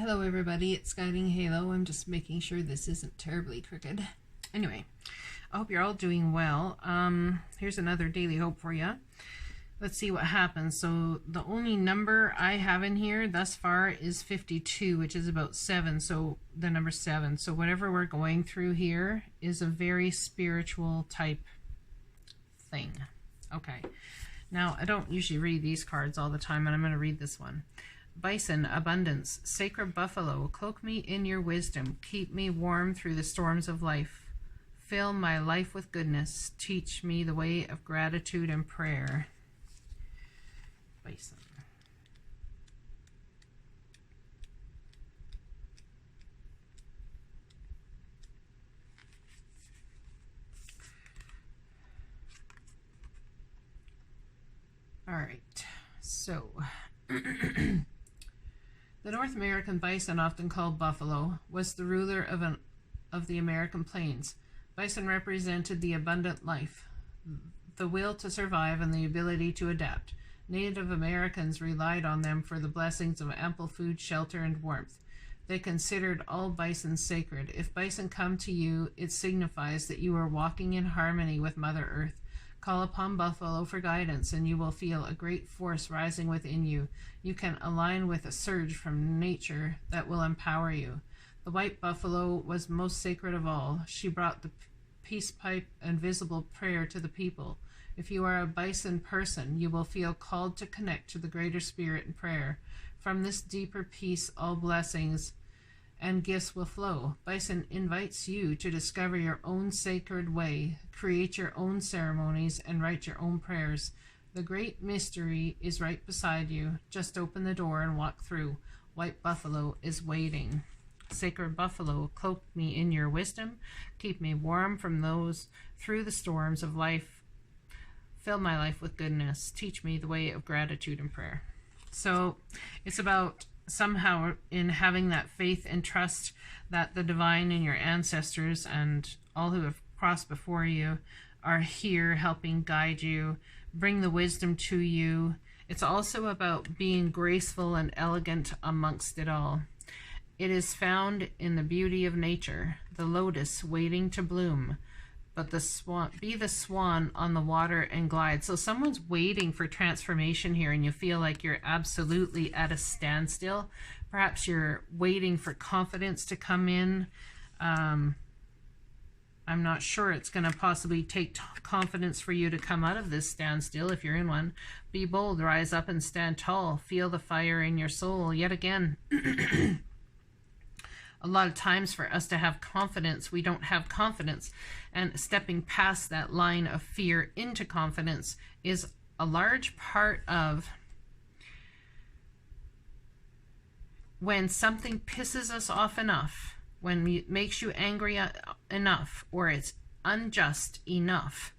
Hello everybody, it's Guiding Halo. I'm just making sure this isn't terribly crooked. Anyway, I hope you're all doing well. Here's another daily hope for you. Let's see what happens. So the only number I have in here thus far is 52, which is about 7. So the number 7. So whatever we're going through here is a very spiritual type thing. Okay. Now, I don't usually read these cards all the time, and I'm going to read this one. Bison, abundance, sacred buffalo, cloak me in your wisdom, keep me warm through the storms of life. Fill my life with goodness, teach me the way of gratitude and prayer. Bison. All right, so the North American bison, often called buffalo, was the ruler of the American plains. Bison represented the abundant life, the will to survive, and the ability to adapt. Native Americans relied on them for the blessings of ample food, shelter, and warmth. They considered all bison sacred. If bison come to you, it signifies that you are walking in harmony with Mother Earth. Call upon buffalo for guidance, and you will feel a great force rising within you. You can align with a surge from nature that will empower you. The white buffalo was most sacred of all. She brought the peace pipe and visible prayer to the people. If you are a bison person, you will feel called to connect to the greater spirit in prayer. From this deeper peace, all blessings and gifts will flow. Bison invites you to discover your own sacred way, create your own ceremonies, and write your own prayers. The great mystery is right beside you. Just open the door and walk through. White buffalo is waiting. Sacred buffalo, cloak me in your wisdom. Keep me warm through the storms of life. Fill my life with goodness. Teach me the way of gratitude and prayer. So it's about somehow in having that faith and trust that the divine and your ancestors and all who have crossed before you are here helping guide you, bring the wisdom to you. It's also about being graceful and elegant amongst it all. It is found in the beauty of nature, the lotus waiting to bloom, but be the swan on the water and glide. So someone's waiting for transformation here, and you feel like you're absolutely at a standstill. Perhaps you're waiting for confidence to come in. I'm not sure it's going to possibly take confidence for you to come out of this standstill if you're in one. Be bold, rise up and stand tall. Feel the fire in your soul. Yet again, a lot of times for us to have confidence, we don't have confidence. And stepping past that line of fear into confidence is a large part of when something pisses us off enough, when it makes you angry enough, or it's unjust enough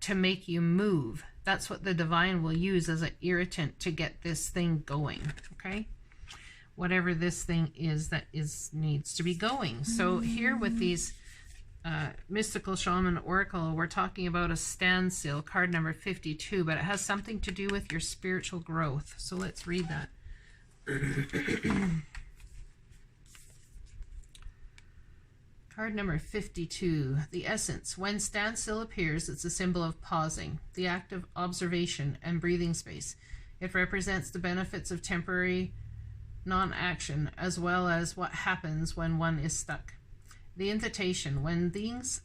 to make you move. That's what the divine will use as an irritant to get this thing going, okay? Whatever this thing is that needs to be going. So here with these mystical shaman oracle, we're talking about a standstill, card number 52, but it has something to do with your spiritual growth. So let's read that. Card number 52, the essence. When standstill appears, it's a symbol of pausing, the act of observation and breathing space. It represents the benefits of temporary non-action, as well as what happens when one is stuck. The invitation, when things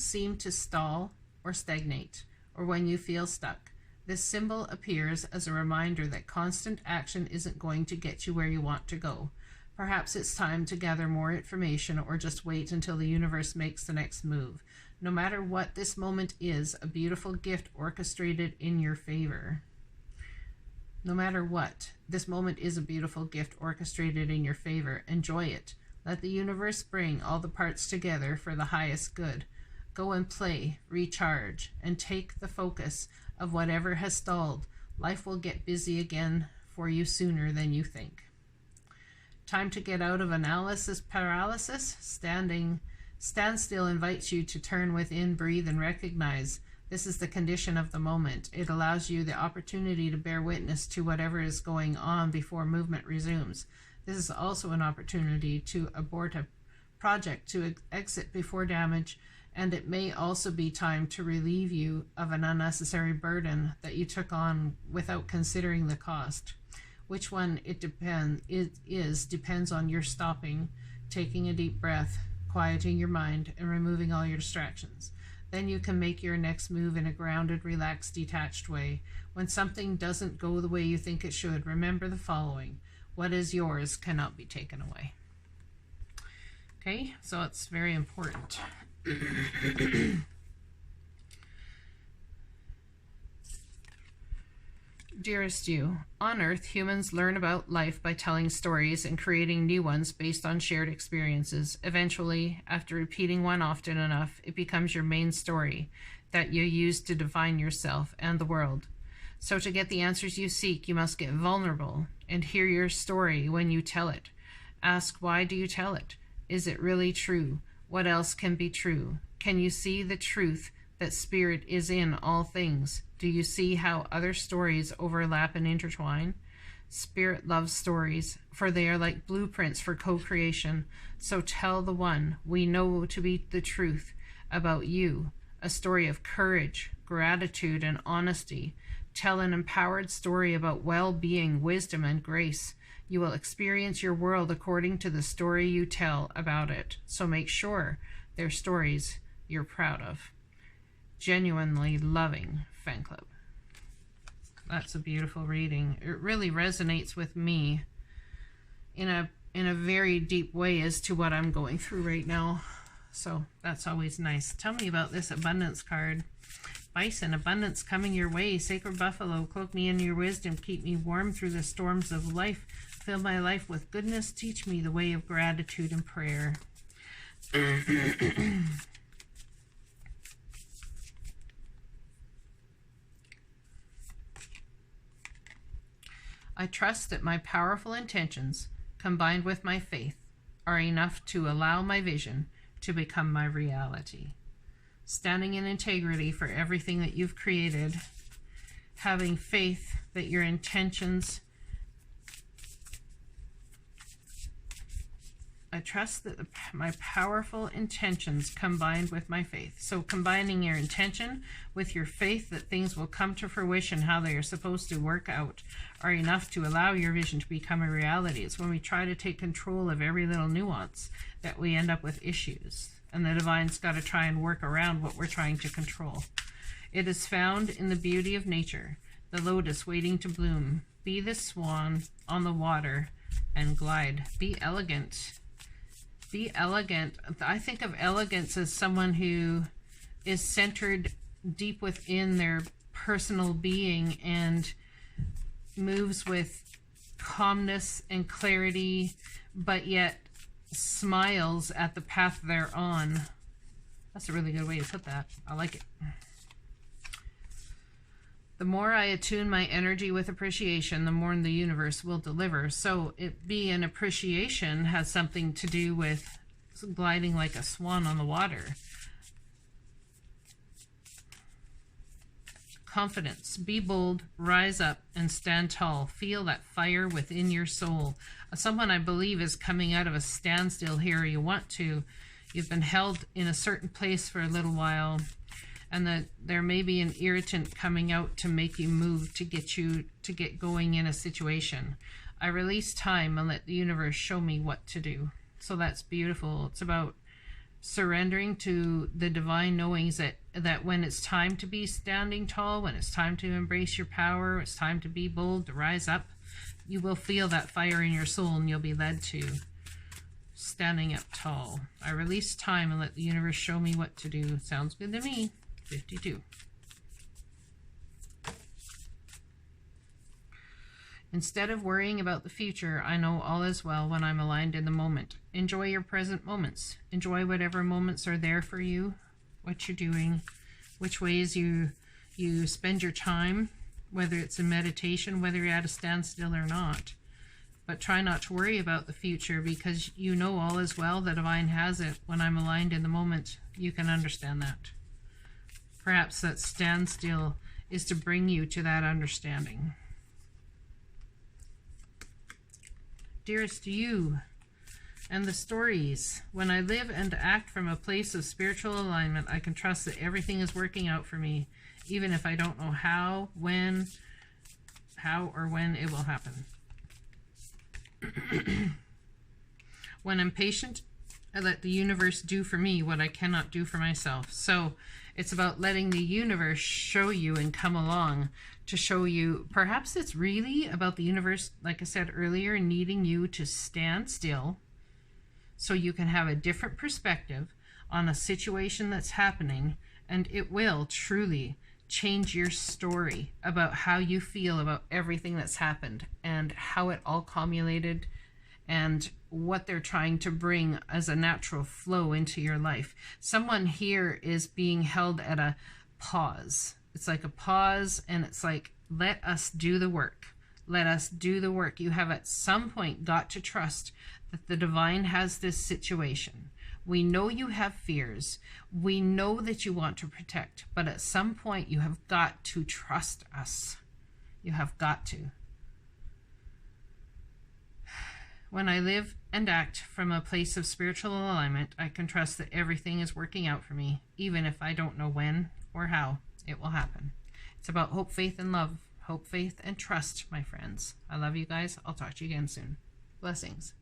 seem to stall or stagnate, or when you feel stuck. This symbol appears as a reminder that constant action isn't going to get you where you want to go. Perhaps it's time to gather more information, or just wait until the universe makes the next move. No matter what, this moment is a beautiful gift orchestrated in your favor. No matter what, this moment is a beautiful gift orchestrated in your favor. Enjoy it. Let the universe bring all the parts together for the highest good. Go and play, recharge, and take the focus of whatever has stalled. Life will get busy again for you sooner than you think. Time to get out of analysis paralysis. Standstill invites you to turn within, breathe, and recognize. This is the condition of the moment. It allows you the opportunity to bear witness to whatever is going on before movement resumes. This is also an opportunity to abort a project, to exit before damage, and it may also be time to relieve you of an unnecessary burden that you took on without considering the cost. Which one it depends on your stopping, taking a deep breath, quieting your mind, and removing all your distractions. Then you can make your next move in a grounded, relaxed, detached way. When something doesn't go the way you think it should, remember the following: what is yours cannot be taken away. Okay, so it's very important. Dearest you, on Earth, humans learn about life by telling stories and creating new ones based on shared experiences. Eventually, after repeating one often enough, it becomes your main story that you use to define yourself and the world. So to get the answers you seek, you must get vulnerable and hear your story when you tell it. Ask, why do you tell it? Is it really true? What else can be true? Can you see the truth that spirit is in all things? Do you see how other stories overlap and intertwine? Spirit loves stories, for they are like blueprints for co-creation. So tell the one we know to be the truth about you, a story of courage, gratitude, and honesty. Tell an empowered story about well-being, wisdom, and grace. You will experience your world according to the story you tell about it. So make sure they're stories you're proud of. Genuinely loving fan club. That's a beautiful reading. It really resonates with me in a very deep way as to what I'm going through right now. So that's always nice. Tell me about this abundance card. Bison, abundance coming your way. Sacred buffalo, cloak me in your wisdom. Keep me warm through the storms of life. Fill my life with goodness. Teach me the way of gratitude and prayer. I trust that my powerful intentions, combined with my faith, are enough to allow my vision to become my reality. Standing in integrity for everything that you've created, having faith that your intentions, I trust that my powerful intentions combined with my faith. So combining your intention with your faith that things will come to fruition how they are supposed to work out are enough to allow your vision to become a reality. It's when we try to take control of every little nuance that we end up with issues. And the divine's got to try and work around what we're trying to control. It is found in the beauty of nature, the lotus waiting to bloom. Be the swan on the water and glide. Be elegant. Be elegant. I think of elegance as someone who is centered deep within their personal being and moves with calmness and clarity, but yet smiles at the path they're on. That's a really good way to put that. I like it. The more I attune my energy with appreciation, the more the universe will deliver. So it being an appreciation has something to do with gliding like a swan on the water. Confidence. Be bold, rise up, and stand tall. Feel that fire within your soul. Someone, I believe, is coming out of a standstill here. You've been held in a certain place for a little while, and that there may be an irritant coming out to make you move, to get going in a situation. I release time and let the universe show me what to do. So that's beautiful. It's about surrendering to the divine knowings that when it's time to be standing tall, when it's time to embrace your power, it's time to be bold, to rise up, you will feel that fire in your soul and you'll be led to standing up tall. I release time and let the universe show me what to do. Sounds good to me. 52. Instead of worrying about the future, I know all is well when I'm aligned in the moment. Enjoy your present moments. Enjoy whatever moments are there for you, what you're doing, which ways you spend your time, whether it's in meditation, whether you're at a standstill or not. But try not to worry about the future, because you know all is well. The divine has it. When I'm aligned in the moment, you can understand that. Perhaps that standstill is to bring you to that understanding. dearest you and the stories. When I live and act from a place of spiritual alignment, I can trust that everything is working out for me, even if I don't know how or when it will happen. When I'm patient, I let the universe do for me what I cannot do for myself. So it's about letting the universe show you and come along to show you. Perhaps it's really about the universe, like I said earlier, needing you to stand still so you can have a different perspective on a situation that's happening, and it will truly change your story about how you feel about everything that's happened and how it all culminated and what they're trying to bring as a natural flow into your life. Someone here is being held at a pause. It's like a pause, and it's like, let us do the work. Let us do the work. You have at some point got to trust that the divine has this situation. We know you have fears. We know that you want to protect, but at some point you have got to trust us. You have got to. When I live and act from a place of spiritual alignment, I can trust that everything is working out for me, even if I don't know when or how it will happen. It's about hope, faith, and love. Hope, faith, and trust, my friends. I love you guys. I'll talk to you again soon. Blessings.